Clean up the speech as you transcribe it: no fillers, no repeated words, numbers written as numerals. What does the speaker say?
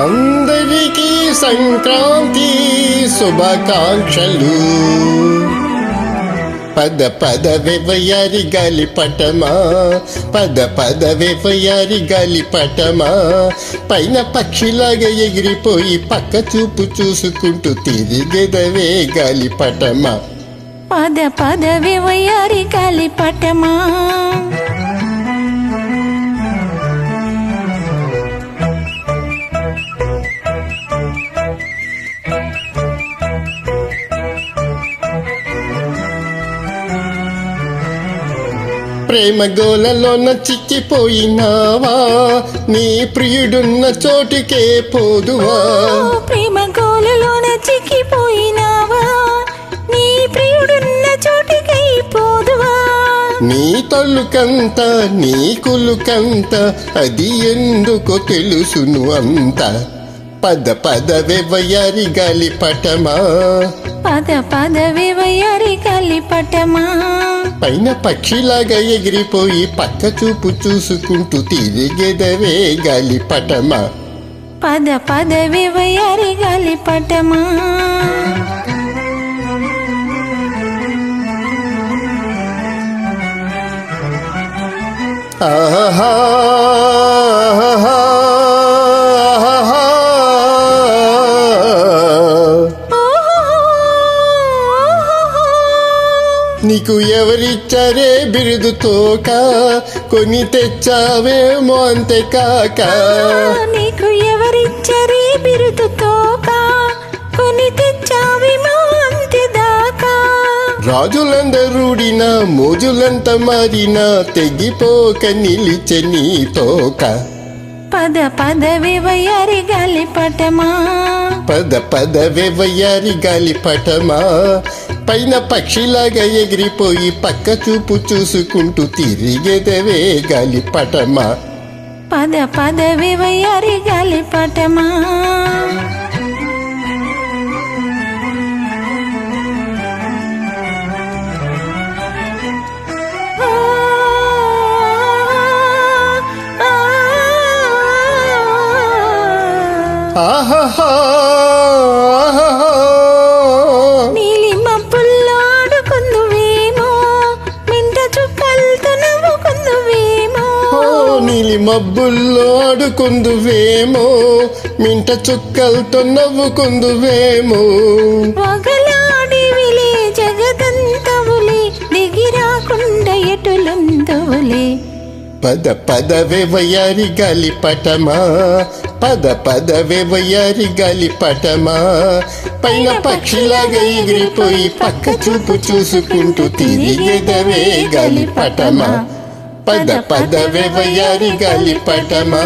అందరికీ సంక్రాంతి శుభాకాంక్షలు. పద పదవే వయ్యారి గాలిపటమా, పద పదవే వయ్యారి గాలిపటమా, పైన పక్షిలాగా ఎగిరిపోయి పక్క చూపు చూసుకుంటూ తిరిగెదవే గాలిపటమా. పద పదవే వయ్యారి గాలిపటమా. ప్రేమ గోలలోన చిక్కిపోయినావా, నీ ప్రియుడున్న చోటికే పోదువా. ప్రేమ గోలలోన చిక్కిపోయినావా, నీ ప్రియుడున్న చోటికే పోదువా. నీ తొలుకంత నీ కులుకంత అది ఎందుకో తెలుసును అంత. పద పదవే వయ్యారి గాలిపటమా, పద పదవే వయ్యారి గాలిపటమా, పైన పక్షిలాగా ఎగిరిపోయి పక్క చూపు చూసుకుంటూ తిరిగెదవే గాలిపటమా. పద పదవే వయ్యారి గాలిపటమా. ఆహా నీకు ఎవరిచ్చారే బిరుదు తోక, కొని తెచ్చావేమో అంతే కాక. నీకు ఎవరిచ్చారే బిరుదు తోక, కొని తెచ్చావేమో అంతే దాకా. రాజులందరూడినా మోజులంత మారినా తెగిపోక నిలిచె నీ తోక. పద పదవే వయ్యారి గాలిపటమా, పద పదవే వయ్యారి గాలిపటమా, పైన పక్షిలాగా ఎగిరిపోయి పక్క చూపు చూసుకుంటూ తిరిగెదవే గాలిపటమా. పద పదవే వయ్యారి గాలిపటమా. ఆహా నీలి మబ్బుల్లో ఆడుకుందువేమో, మింట చుక్కలతో నవ్వుకుందువేమో. నీలి మబ్బుల్లో ఆడుకుందువేమో, మింట చుక్కలతో నవ్వుకుందువేమో. వగలాడివిలే జగదంతవులే, దిగిరాకుండా ఎటులుందువులే. పద పదవే వయ్యారి గాలిపటమా, పద పదవే వయ్యారి గాలిపటమా, పైన పక్షిలాగా ఎగిరిపోయి పక్క చూపు చూసుకుంటూ తిరిగెదవే గాలిపటమా. పద పదవే వయ్యారి గాలిపటమా.